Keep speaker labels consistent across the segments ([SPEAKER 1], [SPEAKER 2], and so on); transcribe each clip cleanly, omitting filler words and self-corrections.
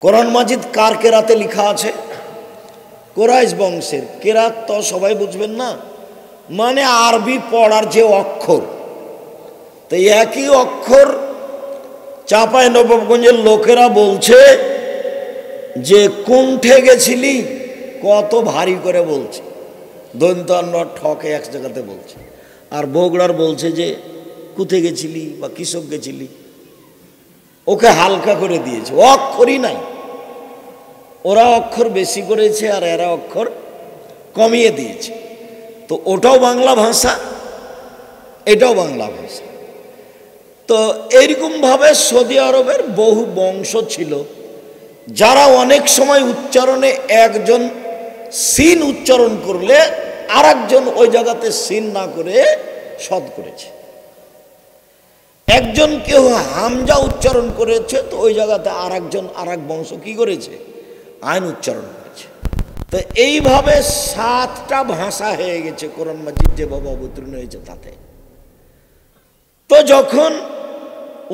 [SPEAKER 1] কোরআন মাজিদ কার কেরাতে লেখা আছে? কুরাইশ বংশের। কেরাত তো সবাই বুঝবেন না, মানে আরবি পড়ার যে অক্ষর, তো একই অক্ষর চাঁপাই নবাবগঞ্জের লোকেরা বলছে যে কুণ্ঠে গেছিলি, কত ভারী করে বলছে, দন্তান্ন ঠকে এক জায়গাতে বলছে। আর বগুড়ার বলছে যে কুথে গেছিলি বা কৃষক গেছিলি, ওকে হালকা করে দিয়েছে, অক্ষরই নাই। ওরা অক্ষর বেশি করেছে আর এরা অক্ষর কমিয়ে দিয়েছে। তো ওটাও বাংলা ভাষা, এটাও বাংলা ভাষা। তো এইরকমভাবে সৌদি আরবের বহু বংশ ছিল যারা অনেক সময় উচ্চারণে একজন সিন উচ্চারণ করলে আর একজন ওই জায়গাতে সিন না করে সদ করেছে। একজন কেউ হামজা উচ্চারণ করেছে, তো ওই জায়গাতে আর একজন আর এক বংশ কি করেছে, আইন উচ্চারণ করেছে। তো এইভাবে 7টা ভাষা হয়ে গেছে কোরআন মাজিদ যেভাবে অবতীর্ণ হয়েছে তাতে। তো যখন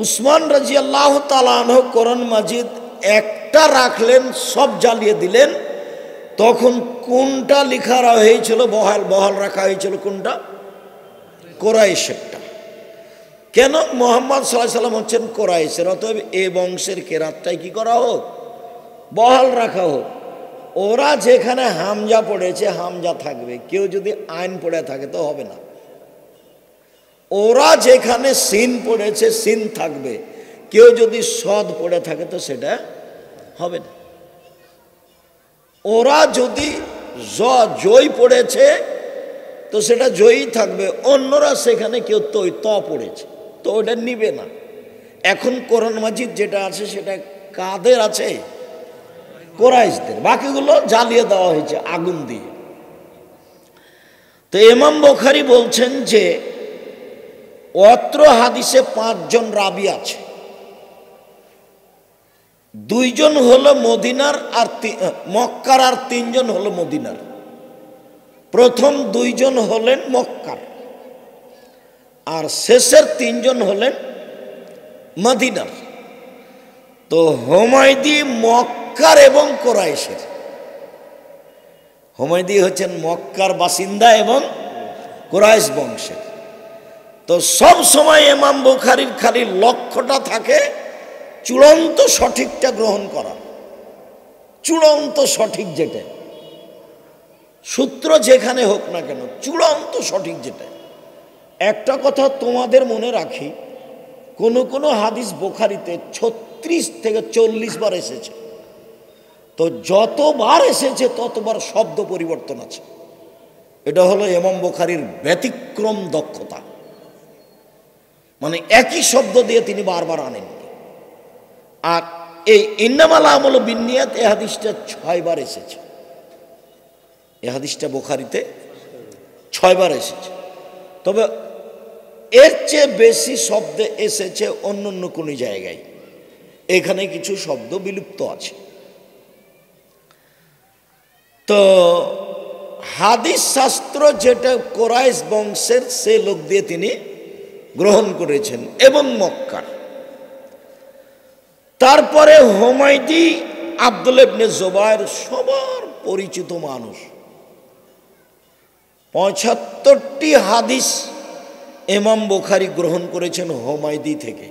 [SPEAKER 1] উসমান রাদিয়াল্লাহু তাআলা আনহু কোরআন মাজিদ একটা রাখলেন, সব জ্বালিয়ে দিলেন, তখন কোনটা লেখা হয়েছিল, বহাল রাখা হয়েছিল কোনটা? কুরাইশেরটা। কেন? মুহাম্মদ সাল্লাল্লাহু আলাইহি সাল্লাম হচ্ছেন কুরাইশের, অতএব এই বংশের কেরাতটাই কি করা হোক, বহাল রাখা হোক। ওরা যেখানে হামজা পড়েছে হামজা থাকবে, কেউ যদি আইন পড়ে থাকে তো হবে না। ওরা যেখানে সিন পড়েছে সিন থাকবে, কেউ যদি সদ পড়ে থাকে তো সেটা হবে না। ওরা যদি জয় পড়েছে তো সেটা জয়ই থাকবে, অন্যরা সেখানে কেউ ত পড়েছে তো ওটা নিবে না। এখন কোরআন মাজিদ যেটা আছে সেটা কাদের আছে? কুরাইশদের। বাকিগুলো জ্বালিয়ে দেওয়া হয়েছে আগুন দিয়ে। তো ইমাম বুখারী বলছেন যে অত্র হাদিসে 5 জন রাবি আছে, 2 জন হলো মদিনার আর মক্কার, আর 3 জন হলো মদিনার। প্রথম 2 জন হলেন মক্কার আর শেষের 3 জন হলেন মদিনার। তো হুমায়দি মক্কার এবং কুরাইশের। হুমায়দি হচ্ছেন মক্কার বাসিন্দা এবং কুরাইশ বংশের। তো সব সময় ইমাম বুখারীর খালি লক্ষ্যটা থাকে চূড়ান্ত সঠিকটা গ্রহণ করা, চূড়ান্ত সঠিক যেটা, সূত্র যেখানে হোক না কেন চূড়ান্ত সঠিক যেটা। একটা কথা তোমাদের মনে রাখি, কোন কোন হাদিস বুখারীতে 36 থেকে 40 বার এসেছে। তো যতবার এসেছে ততবার শব্দ পরিবর্তন আছে। এটা হলো ইমাম বুখারীর ব্যতিক্রম দক্ষতা, মানে একই শব্দ দিয়ে তিনি বারবার আনেন। আর এই ইন্নামাল আমালু বিন্নিয়াত এই হাদিসটা 6 বার এসেছে। এই হাদিসটা বুখারীতে 6 বার এসেছে। তবে এর চেয়ে বেশি শব্দ এসেছে অন্য অন্য কোনো জায়গায়, এখানে কিছু শব্দ বিলুপ্ত আছে। তো হাদিস শাস্ত্র যেটা কুরাইশ বংশের সে লোক দিয়ে তিনি গ্রহণ করেছেন এবং মক্কার। তারপরে হুমায়দি, আব্দুল্লাহ ইবনে জুবায়ের সবার পরিচিত মানুষ। 75টি হাদিস ইমাম বুখারী গ্রহণ করেছেন হুমায়দি থেকে।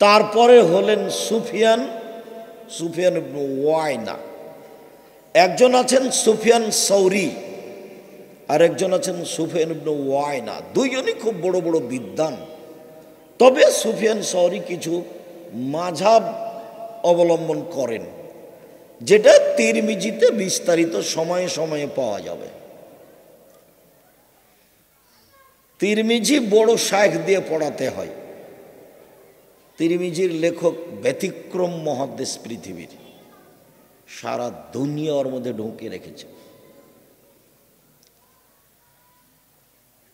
[SPEAKER 1] তারপরে হলেন সুফিয়ান ইবনে ওয়াইনা, একজন আছেন সুফিয়ান সৌরি আর একজন আছেন সুফিয়ান ইবনে ওয়াইনা। দুইজনই খুব বড় বড় বিদ্বান। তবে সুফিয়ান সৌরি কিছু মাযহাব অবলম্বন করেন, যেটা তিরমিজিতে বিস্তারিত সময়ে সময়ে পাওয়া যাবে। তিরমিজি বড় শাইখ দিয়ে পড়াতে হয়। তিরমিজির লেখক ব্যতিক্রম মুহাদ্দিস পৃথিবীর, সারা দুনিয়া ওর মধ্যে ঢুকে রেখেছে।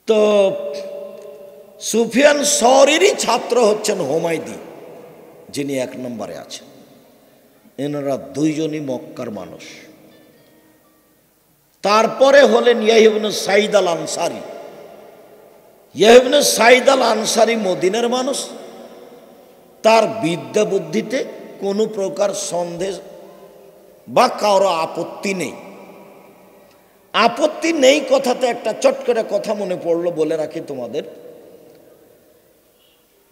[SPEAKER 1] তো সুফিয়ান সৌরিরই ছাত্র হচ্ছেন হুমায়দি, যিনি 1 নম্বরে আছেন। এনারা দুইজনই মক্কার মানুষ। তারপরে হলেন ইয়াহইয়া ইবনে সাঈদ আল আনসারী। ইয়াহইয়া ইবনে সাঈদ আল আনসারী মদিনার মানুষ। তার বিদ্যা বুদ্ধিতে কোনো প্রকার সন্দেহ বা কারো আপত্তি নেই। আপত্তি নেই কথাতে একটা চট করে কথা মনে পড়লো, বলে রাখি তোমাদের।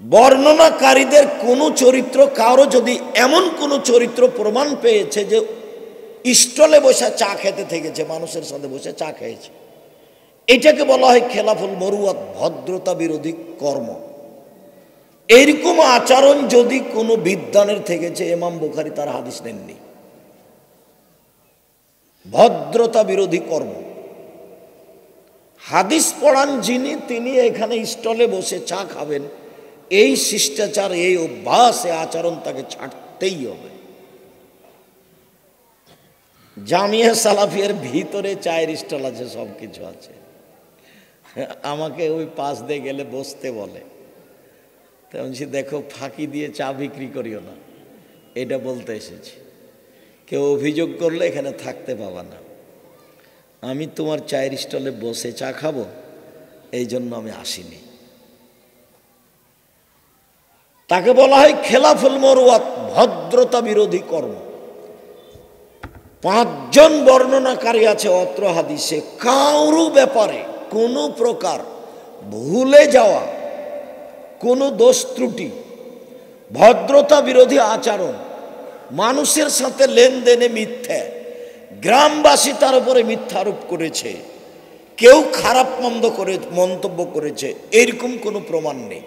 [SPEAKER 1] বর্ণনাকারীদের কোনো চরিত্র, কারো যদি এমন কোনো চরিত্র প্রমাণ পেয়েছে যে স্টলে বসে চা খেতে থেকেছে, মানুষের সাথে বসে চা খেয়েছে, এটাকে বলা হয় খেলাফুল মরুয়াত, ভদ্রতা বিরোধী কর্ম। এইরকম আচরণ যদি কোনো বিদ্বানের থেকেছে, ইমাম বুখারী তার হাদিস নেননি। ভদ্রতা বিরোধী কর্ম। হাদিস পড়ান যিনি, তিনি এখানে স্টলে বসে চা খাবেন, এই শিষ্টাচার, এই অভ্যাস, এই আচরণ তাকে ছাড়তেই হবে। জামিয়া সালাফিয়ার ভিতরে চায়ের স্টল আছে, সব কিছু আছে। আমাকে ওই পাশ দিয়ে গেলে বসতে বলে, তো বলছি দেখো ফাঁকি দিয়ে চা বিক্রি করিও না, এটা বলতে এসেছি। কেউ অভিযোগ করলে এখানে থাকতে পাবা না। আমি তোমার চায়ের স্টলে বসে চা খাবো, এই জন্য আমি আসিনি। তাকে বলা হয় খেলাফুল মরুয়াত, ভদ্রতা বিরোধী কর্ম। 5 জন বর্ণনাকারী আছে অত্র হাদিসে, কারো ব্যাপারে কোনো প্রকার ভুলে যাওয়া, কোনো দোষ ত্রুটি, ভদ্রতা বিরোধী আচরণ, মানুষের সাথে লেনদেনে মিথ্যা, গ্রামবাসী তার উপরে মিথ্যা আরোপ করেছে, কেউ খারাপ মন্তব্য করেছে, এরকম কোনো প্রমাণ নেই।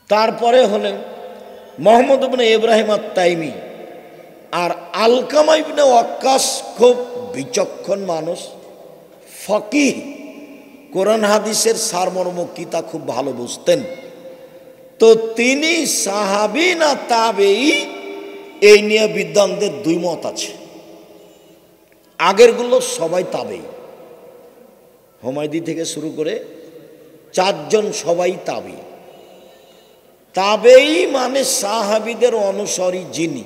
[SPEAKER 1] তারপরে হলেন মুহাম্মদ ইবনে ইব্রাহিম আত-তাইমি আর আলকামা ইবনে ওয়াক্কাস, খুব বিচক্ষণ মানুষ, ফকিহ, কোরআন হাদিসের সারমর্ম কি তা খুব ভালো বুঝতেন। তো তিনি সাহাবী না তাবেঈ, এই নিয়ে বিদ্বানদের 2 মত আছে। আগেরগুলো সবাই তাবেঈ, হুমায়দি থেকে শুরু করে 4 জন সবাই তাবেঈ। তাবেঈ মানে সাহাবীদের অনুসারী যিনি,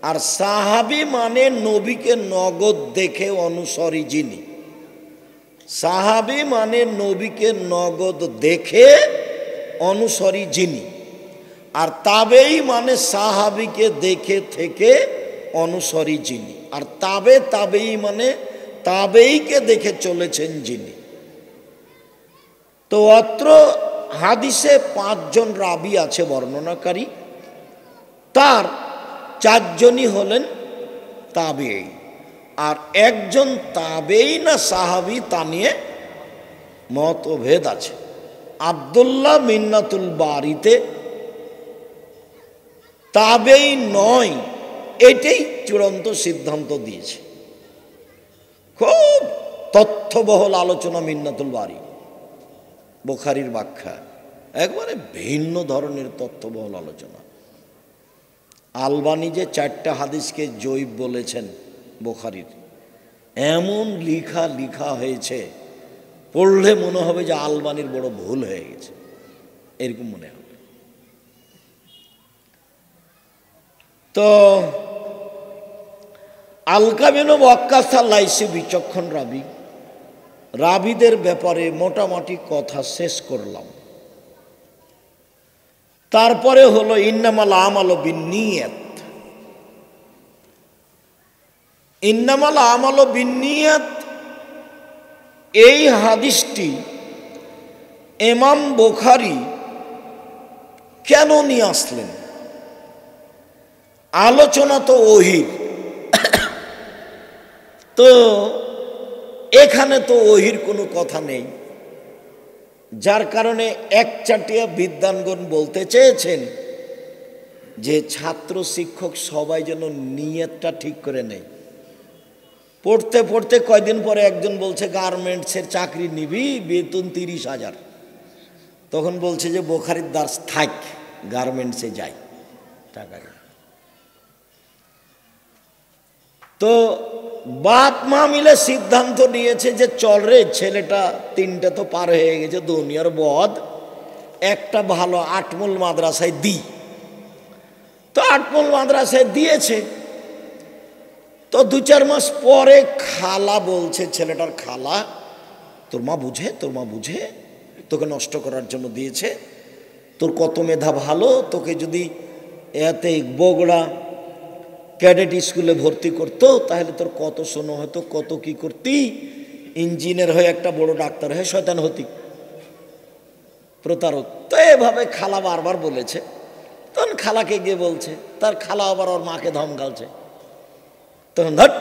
[SPEAKER 1] আর সাহাবী মানে নবীকে নগদ দেখে অনুসারী যিনি। সাহাবী মানে নবীকে নগদ দেখে অনুসারী যিনি, আর তাবেঈ মানে সাহাবীকে দেখে থেকে অনুসারী যিনি, আর তাবেঈ মানে তাবেঈকে দেখে চলেছেন যিনি। তো অত্র হাদিসে 5 জন রাবি আছে, বর্ণনাকারী, তার 4 জনই হলেন তাবেঈ, আর 1 জন তাবেঈ না সাহাবী তা নিয়ে মতভেদ আছে। আব্দুল্লাহ মিন্নাতুল বারিতে তাবেঈ নয়, এটাই চূড়ান্ত সিদ্ধান্ত দিয়েছে। খুব তথ্যবহুল আলোচনা মিন্নাতুল বারি, বুখারীর ব্যাখ্যা, একবারে ভিন্ন ধরনের তথ্যবহুল আলোচনা। আলবানী যে 4টা হাদিসকে জয়ীফ বলেছেন বুখারীর, এমন লিখা হয়েছে, পড়লে মনে হবে যে আলবানীর বড় ভুল হয়ে গেছে, এরকম মনে হবে। তো আলকামা ইবনে ওয়াক্কাস আল-লাইসি বিচক্ষণ রাবি, রাবিদের ব্যাপারে মোটামুটি কথা শেষ করলাম। তারপরে হলো ইন্নামাল আমালু বিন্নিয়াত। ইন্নামাল আমালু বিন্নিয়াত, এই হাদিসটি ইমাম বুখারী কেন নিয়ে আসলেন? আলোচনা তো ওহীর, তো এখানে তো ওহীর কোনো কথা নেই, যার কারণে একচাটিয়া বিদ্বানগণ বলতে চেয়েছেন যে ছাত্র শিক্ষক সবাই যেন নিয়তটা ঠিক করে নেয়। পড়তে পড়তে কয়দিন পরে একজন বলছে গার্মেন্টসের চাকরি নিবি, বেতন 30,000, তখন বলছে যে বুখারীর দার্স থাক, গার্মেন্টসে যাই, টাকা। তো বাপ মা মিলে সিদ্ধান্ত নিয়েছে যে চল রে, ছেলেটা 3টে তো পার হয়ে গেছে, দুনিয়ার বদ, একটা ভালো আটমূল মাদ্রাসায় দিই। তো আটমূল মাদ্রাসায় দিয়েছে। তো 2-4 মাস পরে খালা বলছে, ছেলেটার খালা, তোর মা বুঝে তোকে নষ্ট করার জন্য দিয়েছে। তোর কত মেধা ভালো, তোকে যদি এতে বগুড়া ক্যাডেট স্কুলে ভর্তি করতো তাহলে তোর কত শোনো হতো, কত কি করতি, ইঞ্জিনিয়ার হয়ে একটা বড় ডাক্তার হয়ে শয়তান হতি, প্রতারক। তো এভাবে খালা বারবার বলেছে। তখন খালাকে গিয়ে বলছে, তার খালা আবার ওর মাকে ধমকালছে। তখন ধট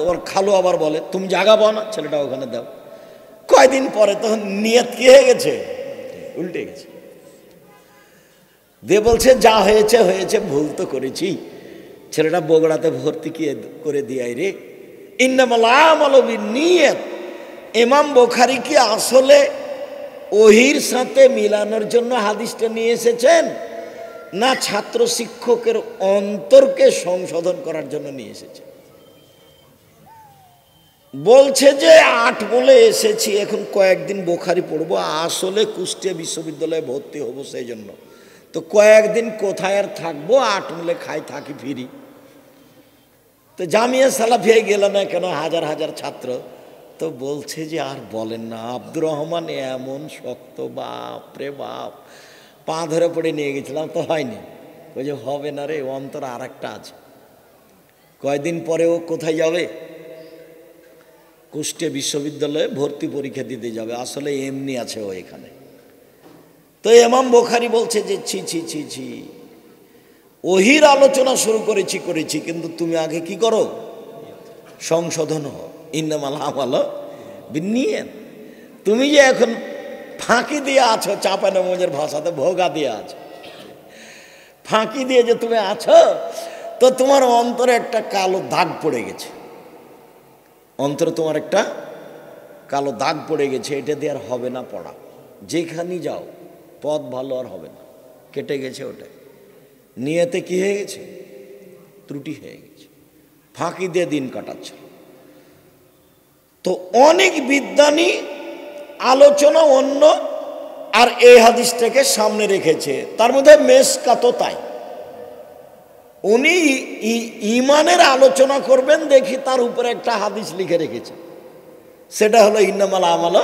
[SPEAKER 1] ওর খালু আবার বলে, তুমি জাগা পাও না, ছেলেটা ওখানে দাও। কয়দিন পরে তখন নিয়ত কি হয়ে গেছে, উল্টে গেছে। দিয়ে বলছে যা হয়েছে হয়েছে, ভুল তো করেছি, ছেলেটা বগুড়াতে ভর্তি করে দিয়াই রে। ইন্নামাল আমালু বিন্নিয়াত। ইমাম বুখারী কি আসলে ওহির সাথে মিলানোর জন্য হাদিসটা নিয়ে এসেছেন, না ছাত্র শিক্ষকের অন্তরকে সংশোধন করার জন্য নিয়ে এসেছেন? বলছে যে 8 বলে এসেছি, এখন কয়েকদিন বুখারী পড়বো, আসলে কুষ্টিয়া বিশ্ববিদ্যালয়ে ভর্তি হবো সেই জন্য। তো কয়েকদিন কোথায় আর থাকবো, 8 বলে খাই থাকি ফিরি। তো জামিয়া সালাফিয়ায় গেল না কেন, হাজার হাজার ছাত্র। তো বলছে যে আর বলেন না, আব্দুর রহমান এমন শক্ত, বাপ রে বাপ, পা ধরে পড়ে নিয়ে গেছিলাম, তো হয়নি। ওই যে হবে না রে, অন্তর আর একটা আছে। কয়দিন পরে ও কোথায় যাবে, কুষ্টিয়া বিশ্ববিদ্যালয়ে ভর্তি পরীক্ষা দিতে যাবে। আসলে এমনি আছে ও এখানে। তো ইমাম বুখারী বলছে যে ছি ছি ছি ছি, ওহির আলোচনা শুরু করেছি, কিন্তু তুমি আগে কি করো, সংশোধন হও। ইন্নামাল আমালু বিন্নিয়াত। তুমি যে এখন ফাঁকি দিয়ে আছো, চাঁপাইনবাবগঞ্জের ভাষাতে ভোগা দিয়ে আছো, ফাঁকি দিয়ে যে তুমি আছো, তো তোমার অন্তরে একটা কালো দাগ পড়ে গেছে। অন্তরে তোমার একটা কালো দাগ পড়ে গেছে, এটা দিয়ে আর হবে না পড়া। যেখানেই যাও পথ ভালো আর হবে না, কেটে গেছে। ওটা নিয়তে কি হয়ে গেছে, ত্রুটি হয়ে গেছে, ফাঁকি দিয়ে দিন কাটাচ্ছে। তো অনেক বিদ্বানী আলোচনা অন্য আর এই হাদিসটাকে সামনে রেখেছে। তার মধ্যে মেশকাতও তাই, উনি ইমানের আলোচনা করবেন, দেখি তার উপরে একটা হাদিস লিখে রেখেছে, সেটা হলো ইন্নামাল আমালু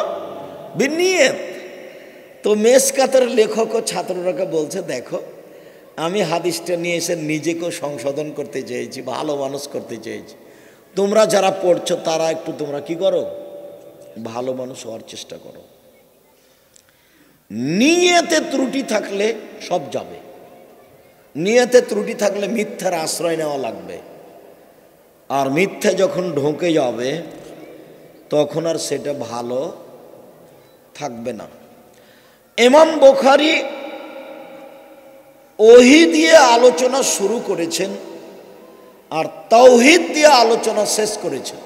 [SPEAKER 1] বিন্নিয়াত। তো মেশকাতের লেখক ও ছাত্ররাকে বলছে, দেখো আমি হাদিসটা নিয়ে এসে নিজেকেও সংশোধন করতে চেয়েছি, ভালো মানুষ করতে চেয়েছি। তোমরা যারা পড়ছো তারা একটু তোমরা কি করো, ভালো মানুষ হওয়ার চেষ্টা করো। নিয়তে ত্রুটি থাকলে সব যাবে। নিয়তে ত্রুটি থাকলে মিথ্যার আশ্রয় নেওয়া লাগবে, আর মিথ্যা যখন ঢোকে যাবে তখন আর সেটা ভালো থাকবে না। ইমাম বুখারী ওহী দিয়ে আলোচনা শুরু করেছেন আর তাওহীদ দিয়ে আলোচনা শেষ করেছেন।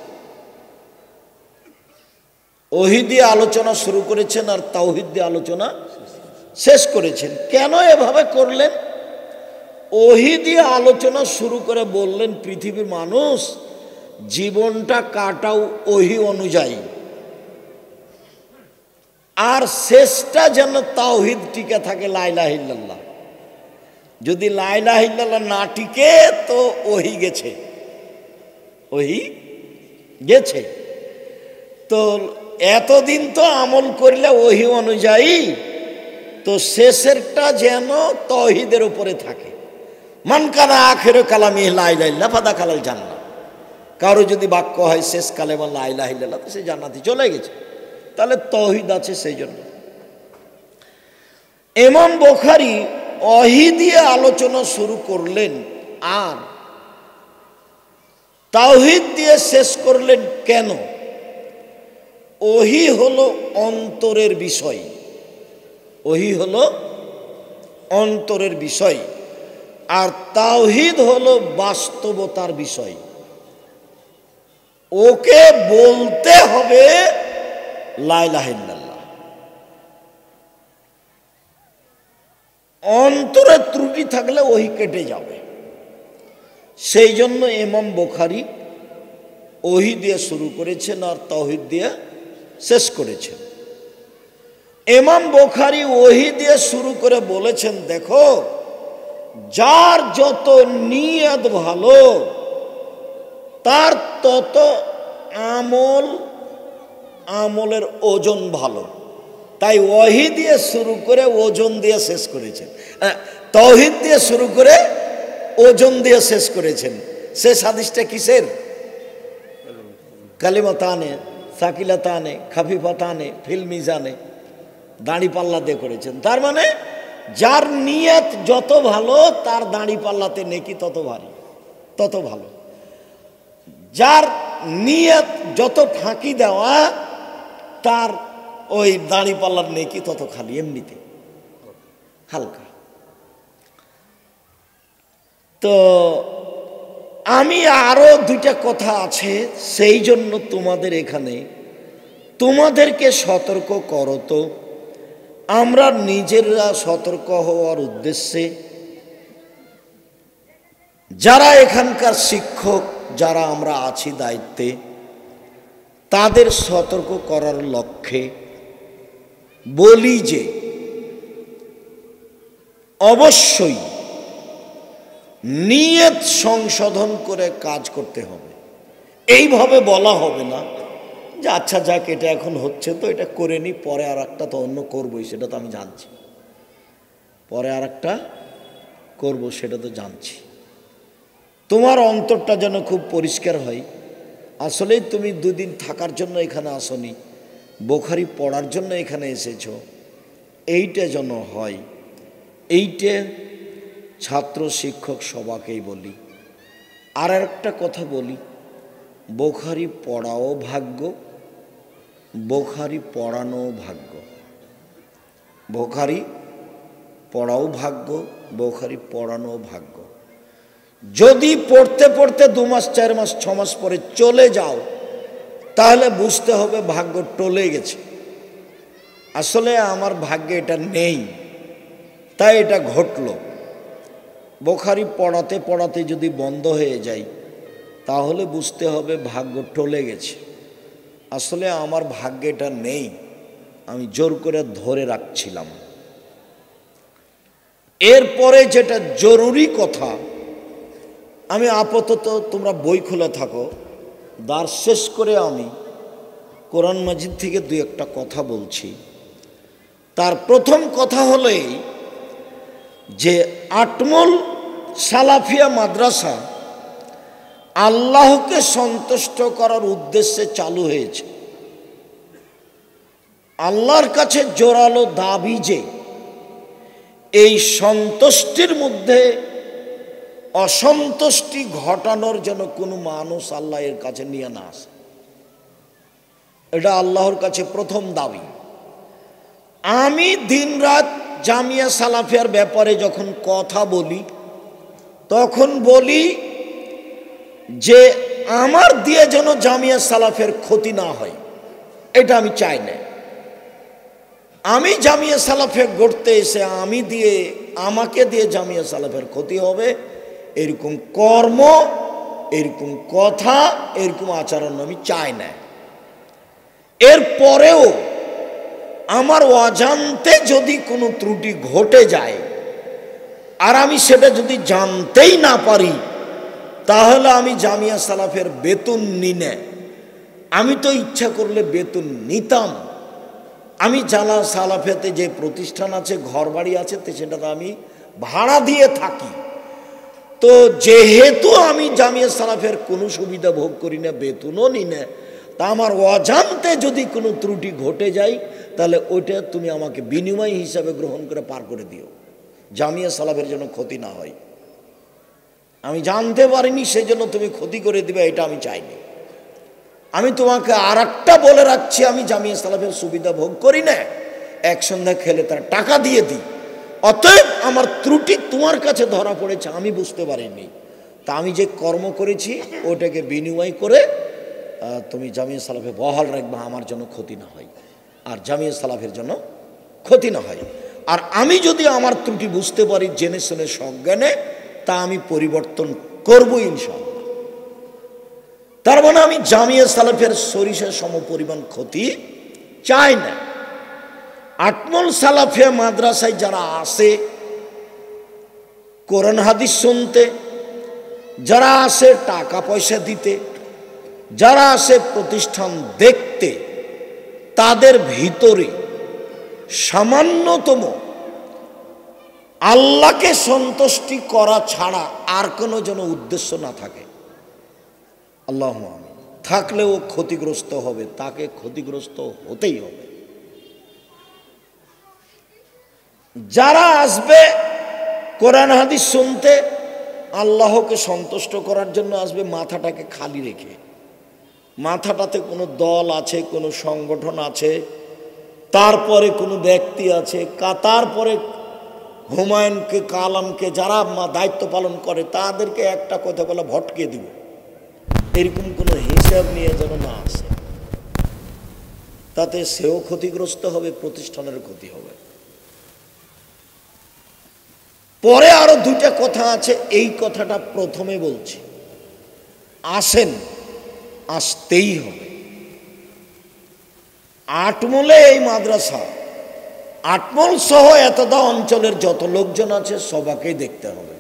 [SPEAKER 1] ওহী দিয়ে আলোচনা শুরু করেছেন আর তাওহীদ দিয়ে আলোচনা শেষ করেছেন। কেন এভাবে করলেন? ওহী দিয়ে আলোচনা শুরু করে বললেন, পৃথিবীর মানুষ জীবনটা কাটাও ওহী অনুযায়ী, আর শেষটা যেন তাওহীদ টিকে থাকে, লা ইলাহা ইল্লাল্লাহ। যদি লা ইলাহা ইল্লাল্লাহ না টিকে তো ওহী গেছে, ওহী গেছে। তো এতদিন তো আমল করলে ওহী অনুযায়ী, তো শেষেরটা যেন তাওহীদের উপরে থাকে। মান কানা আখিরু কালামিহি লা ইলাহা ইল্লাল্লাহ ফাদাখালাল জান্নাহ। কারো যদি বাক্য হয় শেষ কালেমা লা ইলাহা ইল্লাল্লাহ, তো সে জান্নাতে চলে গেছে। তাহলে তাওহীদ আছে সেই জন্য। ইমাম বুখারী ওহী দিয়ে আলোচনা শুরু করলেন আর তাওহীদ দিয়ে শেষ করলেন। কেন? ওহী হলো অন্তরের বিষয়, ওহী হলো অন্তরের বিষয়, আর তাওহীদ হলো বাস্তবতার বিষয়। ওকে বলতে হবে লা ইলাহা ইল্লাল্লাহ। অন্তরে ত্রুটি থাকলে ওহী কেটে যাবে। সেই জন্য ইমাম বুখারী ওহী দিয়ে শুরু করেছেন আর তাওহীদ দিয়ে শেষ করেছেন। ইমাম বুখারী ওহী দিয়ে শুরু করে বলেছেন, দেখো যার যত নিয়ত ভালো তার তত আমলের ওজন ভালো, তাই ওয়াহি দিয়ে শুরু করে ওজন দিয়ে শেষ করেছেন, তাওহীদ দিয়ে শুরু করে ওজন দিয়ে শেষ করেছেন। শেষ হাদিসটা কিসের? কালিমাতানে সাকিলাতানে খাফিফাতানে ফিল মিজানে, দাঁড়ি পাল্লা দিয়ে করেছেন। তার মানে যার নিয়ত যত ভালো তার দাঁড়ি পাল্লাতে নেকি তত ভারী, তত ভালো। যার নিয়ত যত ফাঁকি দেওয়া তার ওই দাঁড়ি পাল্লার নেকি তত খালি, এমনিতে হালকা। তো আমি আরো দুইটা কথা আছে, সেই জন্য তোমাদের এখানে তোমাদেরকে সতর্ক করো। তো আমরা নিজেরা সতর্ক হওয়ার উদ্দেশ্যে যারা এখানকার শিক্ষক, যারা আমরা আছি দায়িত্বে, তাদের সতর্ক করার লক্ষ্যে বলি যে অবশ্যই নিয়ত সংশোধন করে কাজ করতে হবে। এইভাবে বলা হবে না যে আচ্ছা যাক এটা এখন হচ্ছে তো এটা করে নি, পরে আর একটা তো অন্য করবোই, সেটা তো আমি জানছি, পরে আর একটা করবো সেটা তো জানছি। তোমার অন্তরটা যেন খুব পরিষ্কার হয়। আসলেই তুমি দুদিন থাকার জন্য এখানে আসনি, বুখারী পড়ার জন্য এখানে এসেছ, এইটা যেন হয়। এইটা ছাত্র শিক্ষক সবাকেই বলি। আর একটা কথা বলি, বুখারী পড়াও ভাগ্য, বুখারী পড়ানো ভাগ্য। বুখারী পড়াও ভাগ্য, বুখারী পড়ানো ভাগ্য। যদি পড়তে পড়তে 2 মাস 4 মাস 6 মাস পরে চলে যাও, তাহলে বুঝতে হবে ভাগ্য টলে গেছে। আসলে আমার ভাগ্যে এটা নেই, তাই এটা ঘটলো। বুখারী পড়াতে পড়াতে যদি বন্ধ হয়ে যায়, তাহলে বুঝতে হবে ভাগ্য টলে গেছে। আসলে আমার ভাগ্যে এটা নেই, আমি জোর করে ধরে রাখছিলাম। এরপরে যেটা জরুরি কথা, আমি আপাতত তোমরা বই খুলে থাকো, দার শেষ করে আমি কোরআন মাজিদ থেকে 2-1টা কথা বলছি। তার প্রথম কথা হলো এই যে আটমল সালাফিয়া মাদ্রাসা আল্লাহকে সন্তুষ্ট করার উদ্দেশ্যে চালু হয়েছে। আল্লাহর কাছে জোরালো দাবি যে এই সন্তুষ্টির মধ্যে অসন্তুষ্টি ঘটানোর জন্য কোনো মানুষ আল্লাহ এর কাছে নিয়ে না আসে। এটা আল্লাহর কাছে প্রথম দাবি। আমি দিনরাত জামিয়া সালাফিয়ার ব্যাপারে যখন কথা বলি, তখন বলি যে আমার দিয়ে যেন জামিয়া সালাফের ক্ষতি না হয়, এটা আমি চাই না। আমি জামিয়া সালাফে গড়তে এসে আমাকে দিয়ে জামিয়া সালাফের ক্ষতি হবে, এরকম কর্ম, এরকম কথা, এরকম আচরণ আমি চাই না। এরপরেও আমার অজান্তে যদি কোনো ত্রুটি ঘটে যায় আর আমি সেটা যদি জানতেই না পারি, তাহলে আমি জামিয়া সালাফের বেতন নিই না। আমি তো ইচ্ছা করলে বেতন নিতাম। আমি জালা সালাফেতে যে প্রতিষ্ঠান আছে, ঘর বাড়ি আছে, সেটাতে আমি ভাড়া দিয়ে থাকি। তো যেহেতু আমি জামিয়া সালাফের কোনো সুবিধা ভোগ করি না, বেতনও নিই না, তা আমার অজান্তে যদি কোনো ত্রুটি ঘটে যায়, তাহলে ওইটা তুমি আমাকে বিনিময় হিসাবে গ্রহণ করে পার করে দিও, জামিয়া সালাফের জন্য ক্ষতি না হয়। আমি জানতে পারিনি সেজন্য তুমি ক্ষতি করে দিবে, এটা আমি চাইনি। আমি তোমাকে আর একটা বলে রাখছি, আমি জামিয়া সালাফের সুবিধা ভোগ করি না, এক সন্ধ্যা খেলে তার টাকা দিয়ে দিই। অতএব আমার ত্রুটি তোমার কাছে ধরা পড়েছে, আমি বুঝতে পারিনি, তা আমি যে কর্ম করেছি ওটাকে বিনিময় করে তুমি জামিয়া সালাফে বহাল রাখবা, আমার জন্য ক্ষতি না হয় আর জামিয়া সালাফের জন্য ক্ষতি না হয়। আর আমি যদি আমার ত্রুটি বুঝতে পারি জেনে শুনে সজ্ঞানে, তা আমি পরিবর্তন করব ইনশাআল্লাহ। তার মানে আমি জামিয়া সালাফের সরিষা সমপরিমাণ ক্ষতি চাই না। আটমল সালাফিয়া মাদ্রাসায় যারা আসে কোরআন হাদিস শুনতে, যারা আসে টাকা পয়সা দিতে, যারা আসে প্রতিষ্ঠান দেখতে, তাদের ভিতরে সামান্যতম আল্লাহকে সন্তুষ্টি করা ছাড়া আর কোনো যেন উদ্দেশ্য না থাকে। আল্লাহু আমিন। থাকলেও ক্ষতিগ্রস্ত হবে, তাকে ক্ষতিগ্রস্ত হতেই হবে। যারা আসবে কোরআন হাদিস শুনতে, আল্লাহকে সন্তুষ্ট করার জন্য আসবে মাথাটাকে খালি রেখে। মাথাটাতে কোনো দল আছে, কোনো সংগঠন আছে, তারপরে কোনো ব্যক্তি আছে, তারপরে হুমায়ুনকে কালামকে যারা দায়িত্ব পালন করে তাদেরকে একটা কথা বলে ভটকে দিব, এরকম কোনো হিসাব নিয়ে যেন না আসে। তাতে সেও ক্ষতিগ্রস্ত হবে, প্রতিষ্ঠানের ক্ষতি হবে। পরে আরো দুইটা কথা আছে, এই কথাটা প্রথমে বলছি। আসেন, আসতেই হবে। আটমলে এই মাদ্রাসা, আটমল সহ এতদা অঞ্চলের যত লোকজন আছে সবাকেই দেখতে হবে,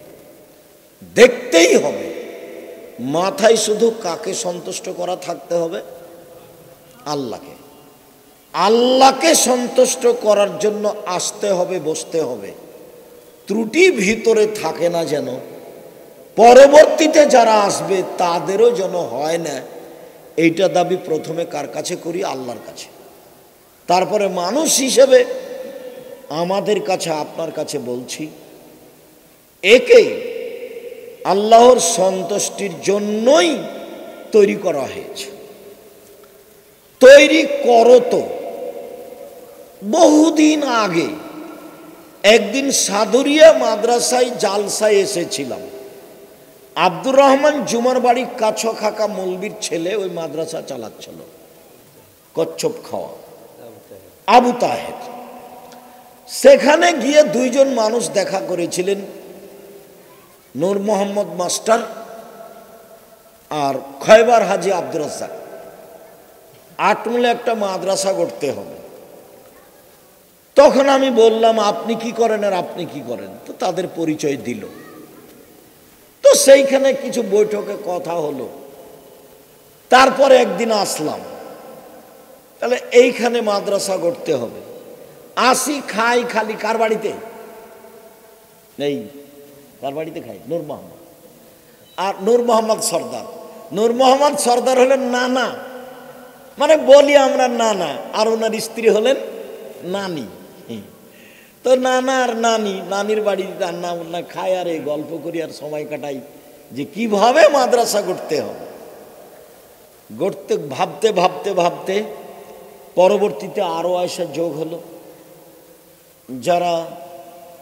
[SPEAKER 1] দেখতেই হবে। মাথায় শুধু কাকে সন্তুষ্ট করা থাকতে হবে? আল্লাহকে। আল্লাহকে সন্তুষ্ট করার জন্য আসতে হবে, বসতে হবে। ত্রুটি ভিতরে থাকে না যেন, পরবর্তীতে যারা আসবে তাদেরও যেন হয় না। এইটা দাবি প্রথমে কার কাছে করি? আল্লাহর কাছে। তারপরে মানুষ হিসেবে আমাদের কাছে, আপনার কাছে বলছি, একে আল্লাহর সন্তুষ্টির জন্যই তৈরি করা হয়েছে। তৈরি করো তো বহুদিন আগে একদিন সাদুরিয়া মাদ্রাসায় জালসায় এসেছিলাম। আব্দুর রহমান জুমার বাড়ি কাছ খাকা মৌলবীর ছেলে ওই মাদ্রাসা চালাচ্ছিল, কচ্ছপ খাওয়া আবু তাহের। সেখানে গিয়ে দুইজন মানুষ দেখা করেছিলেন, নূর মোহাম্মদ মাস্টার আর খয়বার হাজি আব্দুর রাজ্জাক। আটমূলে একটা মাদ্রাসা করতে হবে। তখন আমি বললাম, আপনি কি করেন আর আপনি কি করেন? তো তাদের পরিচয় দিল। তো সেইখানে কিছু বৈঠকে কথা হলো। তারপরে একদিন আসলাম, তাহলে এইখানে মাদ্রাসা করতে হবে। আসি, খাই, খালি কার বাড়িতে? এই কার বাড়িতে খাই? নূর মোহাম্মদ। আর নূর মোহাম্মদ সর্দার, নূর মোহাম্মদ সর্দার হলেন নানা, মানে বলি আমরা নানা, আর ওনার স্ত্রী হলেন নানি। তো নানা আর নানি, নানির বাড়ি রান্না বান্না খাই আর এই গল্প করি আর সময় কাটাই যে কিভাবে মাদ্রাসা করতে হবে। গড়তে ভাবতে ভাবতে ভাবতে পরবর্তীতে আরো আয়সা যোগ হলো। যারা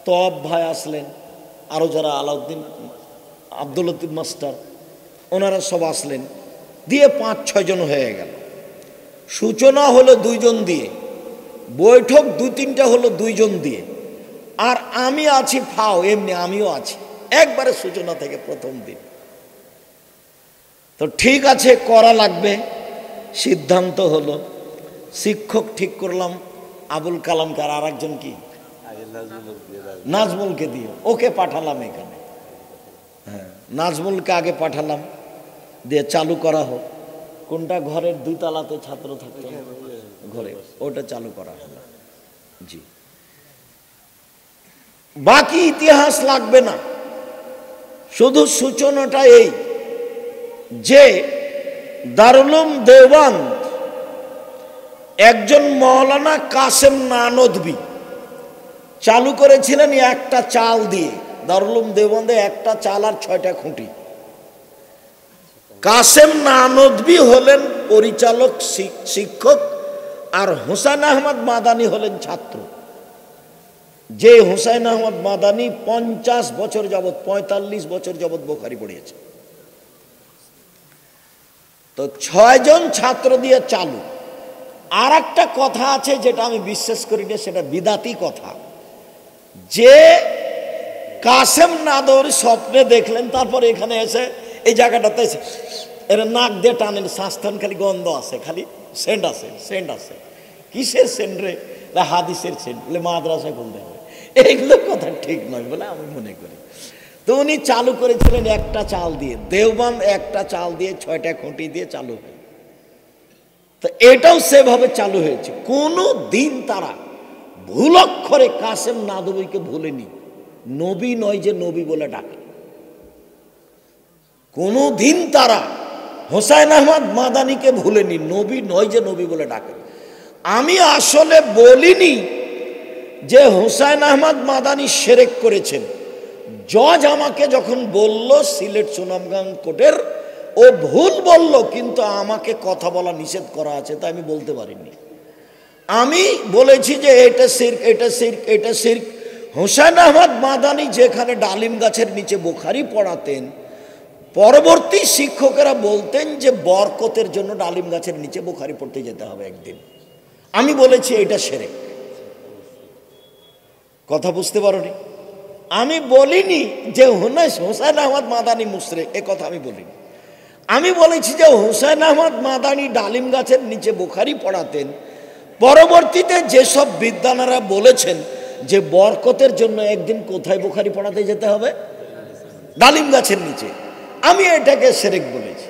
[SPEAKER 1] তব ভাই আসলেন, আরো যারা আলাউদ্দিন, আব্দুল লতিফ মাস্টার, ওনারা সব আসলেন, দিয়ে 5-6 জন হয়ে গেল। সূচনা হলো 2 জন দিয়ে, বৈঠক 2-3টা হলো 2 জন দিয়ে, আর আমি আছি ফাও, এমনি আমিও আছি একবারে সূচনা থেকে প্রথম দিন। তো ঠিক আছে, করা লাগবে। সিদ্ধান্ত হলো, শিক্ষক ঠিক করলাম আবুল কালামকে, আর একজন কি নাজমুলকে দিয়ে ওকে পাঠালাম এখানে। হ্যাঁ, নাজমুলকে আগে পাঠালাম, দিয়ে চালু করা হোক। কোনটা? ঘরের 2 তলাতে ছাত্র থাকতো ঘরে, ওটা চালু করা হলো। জি, বাকি ইতিহাস লাগবে না, শুধু সূচনাটা এই যে দারুল উলুম দেওবন্দ একজন মৌলানা কাসেম নানদভী চালু করেছিলেন একটা চাল দিয়ে। দারুল উলুম দেওবন্দে একটা চাল আর 6টা খুঁটি। কাসেম নানদভী হলেন পরিচালক, শিক্ষক, আর হুসাইন আহমদ মাদানী হলেন ছাত্র। যে হুসাইন আহমদ মাদানী 50 বছর যাবৎ, 45 বছর যাবৎ বুখারী পড়িয়েছে। তো 6 জন ছাত্র দিয়ে চালু। আর একটা কথা আছে যেটা আমি বিশ্বাস করি না, সেটা বিদাতি কথা, যে কাসেম নাদৌরি স্বপ্নে দেখলেন, তারপর এখানে এসে এই জায়গাটাতে এর নাক দিয়ে টানেন, শ্বাসস্থান খালি গন্ধ আছে, খালি সেন্ট আছে, সেন্ট আছে। কিসের সেন্ট রে? হাদিসের সেন্ট। বলে মাদ্রাসা খুলতে হবে। এইগুলো কথা ঠিক নয় বলে আমি মনে করি। তো উনি চালু করেছিলেন একটা চাল দিয়ে, দেওবন্দ একটা চাল দিয়ে 6টা খুঁটি দিয়ে চালু হয়। তো এটাও সেভাবে চালু হয়েছে। কোনো দিন তারা ভুল অক্ষরে কাসেম নাদবীকে ভুলেনি, নবী নয় যে নবী বলে ডাকে। কোনোদিন তারা হোসাইন আহমদ মাদানিকে ভুলেনি, নবী নয় যে নবী বলে ডাকে। আমি আসলে বলিনি যে হোসাইন আহমদ মাদানি শিরক করেছেন। জজ আমাকে যখন বলল সিলেট সুনামগঞ্জ কোর্টের, ও ভুল বলল, কিন্তু আমাকে কথা বলা নিষেধ করা আছে, তাই আমি বলতে পারিনি। আমি বলেছি যে এটা শিরক, এটা শিরক, এটা শিরক। হোসাইন আহমদ মাদানি যেখানে ডালিম গাছের নিচে বুখারী পড়াতেন, পরবর্তী শিক্ষকেরা বলতেন যে বরকতের জন্য ডালিম গাছের নিচে বুখারী পড়তে যেতে হবে একদিন। আমি বলেছি এটা শিরক। কথা বুঝতে পারোনি? আমি বলিনি যে হোসাইন আহমদ মাদানি মুশরিক, এ কথা আমি বলিনি। আমি বলেছি যে হোসাইন আহমদ মাদানি ডালিম গাছের নিচে বুখারী পড়াতেন, পরবর্তীতে যেসব বিদ্বানেরা বলেছেন যে বরকতের জন্য একদিন কোথায় বুখারী পড়াতে যেতে হবে? ডালিম গাছের নিচে। আমি এটাকে শিরক বলেছি।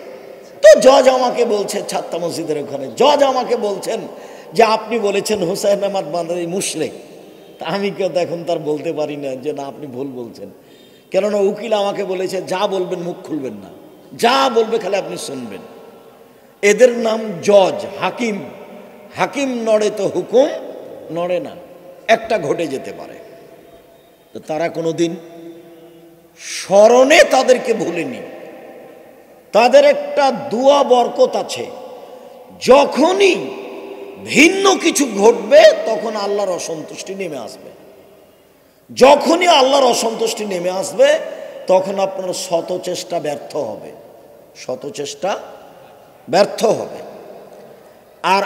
[SPEAKER 1] তো জজ আমাকে বলছে, ছাত্তা মসজিদের ওখানে জজ আমাকে বলছেন যে আপনি বলেছেন হোসাইন আহমদ মাদানি মুশরিক। তা আমি কেউ এখন তার বলতে পারি না যে না আপনি ভুল বলছেন, কেননা উকিল আমাকে বলেছে যা বলবেন মুখ খুলবেন না, যা বলবে খালি আপনি শুনবেন। এদের নাম জজ, হাকিম। হাকিম নড়ে তো হুকুম নড়ে না, একটা ঘটে যেতে পারে। তো তারা কোনোদিন স্মরণে তাদেরকে ভুলেনি। তাদের একটা দুয়া বরকত আছে, যখনই ভিন্ন কিছু ঘটবে তখন আল্লাহর অসন্তুষ্টি নেমে আসবে। যখনই আল্লাহর অসন্তুষ্টি নেমে আসবে তখন আপনার শত চেষ্টা ব্যর্থ হবে, শত চেষ্টা ব্যর্থ হবে। আর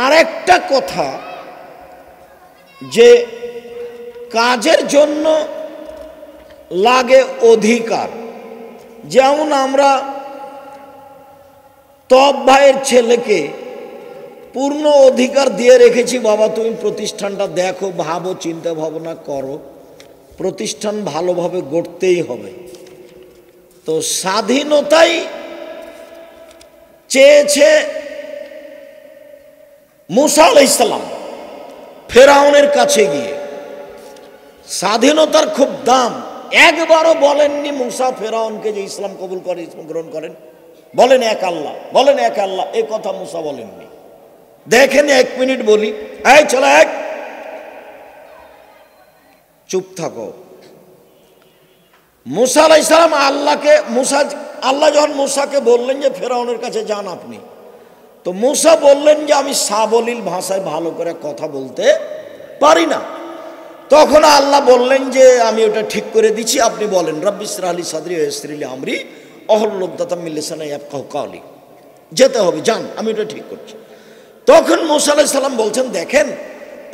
[SPEAKER 1] আরেকটা কথা, যে কাজের জন্য লাগে অধিকার। যেমন আমরা তব ভাইয়ের ছেলেকে পূর্ণ অধিকার দিয়ে রেখেছি, বাবা তুমি প্রতিষ্ঠানটা দেখো, ভাবো, চিন্তা ভাবনা করো, প্রতিষ্ঠান ভালোভাবে গড়তেই হবে। তো স্বাধীনতাই চেয়েছে মুসা আলাইহিস সালাম ফেরাউনের কাছে গিয়ে। স্বাধীনতার খুব দাম। একবারও বলেননি মুসা ফেরাউনকে যে ইসলাম কবুল করে, ইসলাম গ্রহণ করেন, বলেন এক আল্লাহ, বলেন এক আল্লাহ, এ কথা মুসা বলেননি। দেখেন 1 মিনিট বলি, এই চলো এক, চুপ থাকো। মুসা আলাইহিস সালাম আল্লাহ যখন মুসাকে বললেন যে ফেরাউনের কাছে যান আপনি, তো মুসা বললেন যে আমি সাবলীল ভাষায় ভালো করে কথা বলতে পারি না। তখন আল্লাহ বললেন যে আমি ওটা ঠিক করে দিচ্ছি, আপনি বলেন রব্বি ইশরাহ লি সাদরি ওয়া ইয়াসসির লি আমরি ওয়াহলুল উকদাতাম মিন লিসানি ইয়াফকাহু কাওলি। যেতে হবে, যান, আমি ওটা ঠিক করছি। তখন মুসা আলাইহিস সালাম বলছেন, দেখেন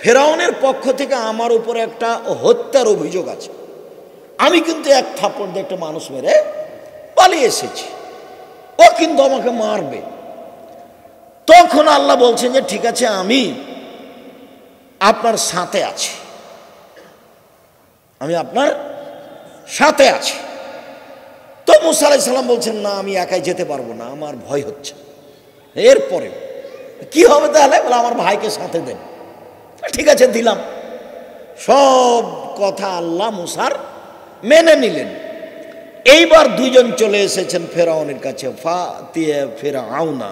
[SPEAKER 1] ফেরাউনের পক্ষ থেকে আমার উপরে একটা হত্যার অভিযোগ আছে, আমি কিন্তু এক থাপ্পড় দিয়ে একটা মানুষ মেরে পালিয়ে এসেছি, ও কিন্তু আমাকে মারবে। তখন আল্লাহ বলছেন যে ঠিক আছে, আমি আপনার সাথে আছি, আমি আপনার সাথে আছি। তো মুসা আলাইহিস সালাম বলছেন না আমি একাই যেতে পারবো না, আমার ভয় হচ্ছে। এরপরে কি হবে তাহলে? বলে আমার ভাইকে সাথে দেন। ঠিক আছে, দিলাম। সব কথা আল্লাহ মুসার মেনে নিলেন। এইবার দুইজন চলে এসেছেন ফেরাউনের কাছে, ফেরাউনা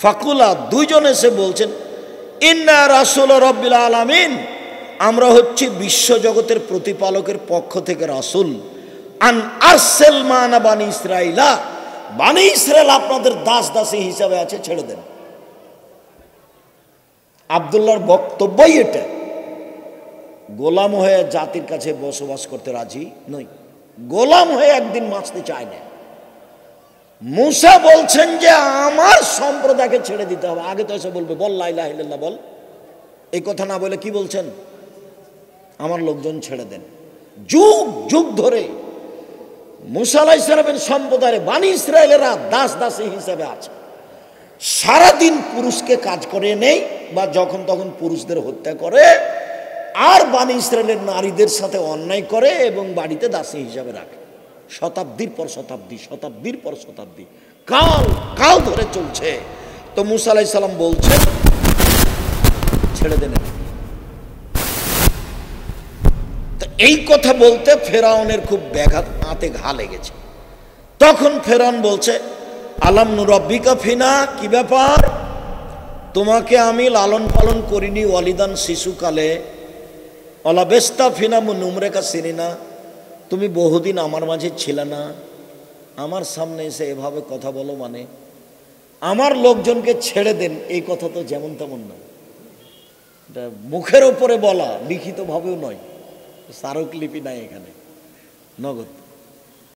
[SPEAKER 1] ফাকুলা, দুইজন এসে বলছেন ইন্না রাসূল রাব্বিল আলামিন, আমরা হচ্ছি বিশ্বজগতের প্রতিপালকের পক্ষ থেকে রাসূল, আন আরসেল মানা বানি ইসরাইলা, বানি ইসরাইল আপনাদের দাস দাসী হিসাবে আছে, ছেড়ে দেন। আব্দুল্লাহর বক্তব্যই এটা, গোলাম হয়ে জাতির কাছে বসবাস করতে রাজি নই, গোলাম হয়ে একদিন বাঁচতে চায় না। মুসা বলছেন যে আমার সম্প্রদায়কে ছেড়ে দিতে হবে। আগে তো এসে বলবে বল লা ইলাহা ইল্লাল্লাহ বল, এই কথা না বলে কি বলছেন? আমার লোকজন ছেড়ে দেন। যুগ যুগ ধরে মুসা আলাইহিস সালামের সম্প্রদায়ের বানি ইসরায়েলেরা দাস দাসী হিসেবে আছে। সারাদিন পুরুষকে কাজ করে নেই বা যখন তখন পুরুষদের হত্যা করে, আর বানি ইসরায়েলের নারীদের সাথে অন্যায় করে এবং বাড়িতে দাসী হিসাবে রাখে। শতাব্দীর পর শতাব্দী, শতাব্দীর পর শতাব্দী, কাল কাল ধরে চলছে। তো মুসা আলাইহিস সালাম বলছেন ছেড়ে দেন। এই কথা বলতে ফেরাউনের খুব ব্যাঘাত, হাতে ঘা লেগেছে। তখন ফেরাউন বলছে, আলাম নুরাব্বিকা ফিনা, কি ব্যাপার, তোমাকে আমি লালন পালন করিনি ওয়ালিদান শিশুকালে, অলাবেস্তা ফিনা নুমরেকা সিনিনা, তুমি বহুদিন আমার মাঝে ছিলে না, আমার সামনে এসে এভাবে কথা বলো, মানে আমার লোকজনকে ছেড়ে দেন, এই কথা তো যেমন তেমন নয়, এটা মুখের ওপরে বলা, লিখিতভাবেও নয়, স্মারকলিপি নাই এখানে, নগদ।